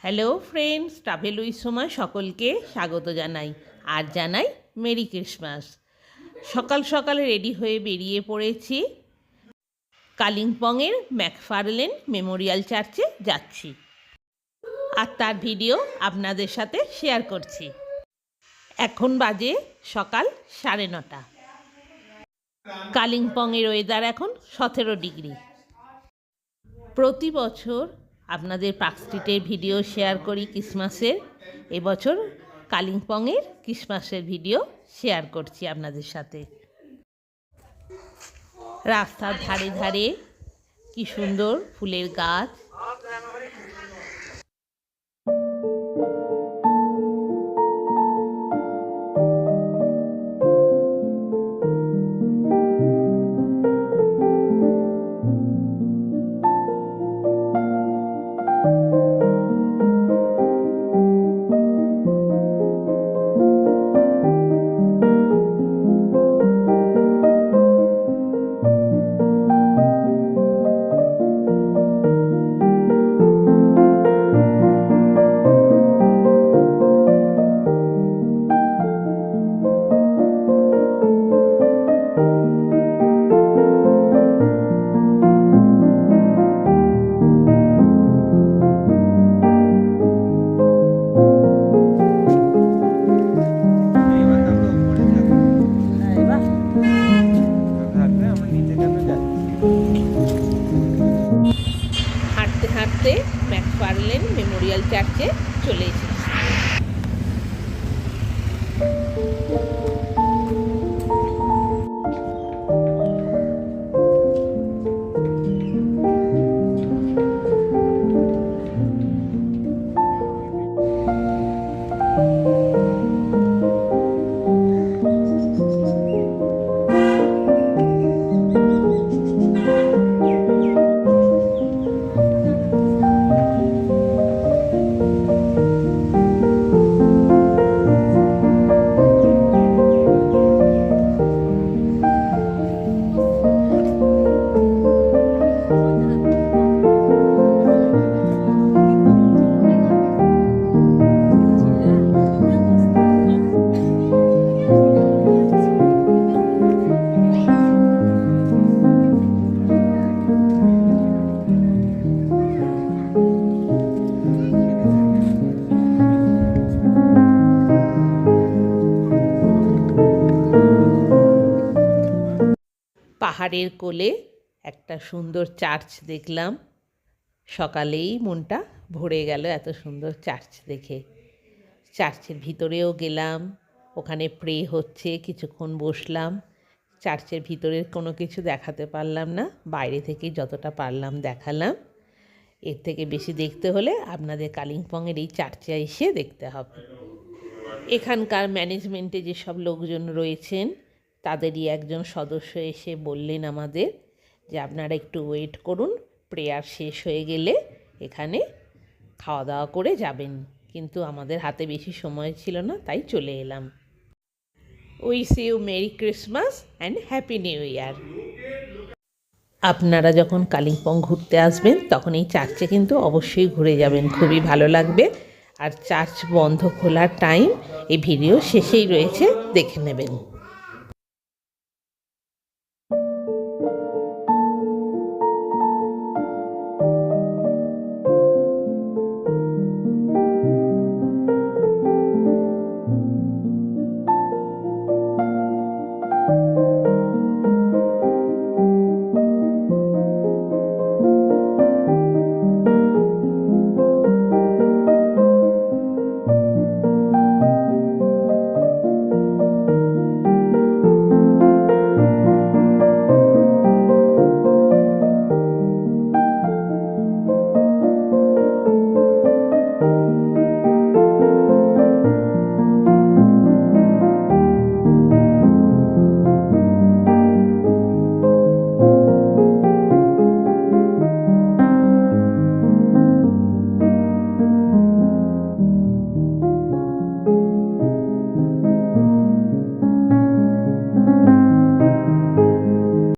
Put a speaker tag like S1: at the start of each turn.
S1: Hello friends, travel with Soma সকলকে স্বাগত জানাই আর জানাই মেরি ক্রিসমাস। সকাল সকাল রেডি হয়ে বেরিয়ে পড়েছি, কালিম্পংয়ের ম্যাকফার্লেন মেমোরিয়াল চার্চে যাচ্ছি আর তার ভিডিও আপনাদের সাথে শেয়ার করছি। এখন বাজে সকাল 9:30। কালিম্পংয়ের ওয়েদার এখন 17 ডিগ্রি। প্রতি বছর আপনাদের পার্ক স্ট্রিটের ভিডিও শেয়ার করি ক্রিসমাসের। এবছর কালিম্পংয়ের ক্রিসমাসের ভিডিও শেয়ার করছি আপনাদের সাথে। রাস্তার ধারে ধারে কি সুন্দর ফুলের গাছ। হাঁটতে হাঁটতে ম্যাকফার্লেন মেমোরিয়াল চার্চে চলে এসেছি। পাহাড়ের কোলে একটা সুন্দর চার্চ দেখলাম। সকালেই মনটা ভরে গেল এত সুন্দর চার্চ দেখে। চার্চের ভিতরেও গেলাম, ওখানে প্রে হচ্ছে, কিছুক্ষণ বসলাম। চার্চের ভিতরের কোনো কিছু দেখাতে পারলাম না, বাইরে থেকে যতটা পারলাম দেখালাম। এর থেকে বেশি দেখতে হলে আপনাদের কালিম্পংয়ের এই চার্চে এসে দেখতে হবে। এখানকার ম্যানেজমেন্টে যেসব লোকজন রয়েছেন তাদেরই একজন সদস্য এসে বললেন আমাদের যে আপনারা একটু ওয়েট করুন, প্রেয়ার শেষ হয়ে গেলে এখানে খাওয়া দাওয়া করে যাবেন। কিন্তু আমাদের হাতে বেশি সময় ছিল না, তাই চলে এলাম। Wish you merry Christmas and happy new year. আপনারা যখন কালিম্পং ঘুরতে আসবেন তখন এই চার্চে কিন্তু অবশ্যই ঘুরে যাবেন, খুবই ভালো লাগবে। আর চার্চ বন্ধ খোলার টাইম এই ভিডিও শেষেই রয়েছে, দেখে নেবেন।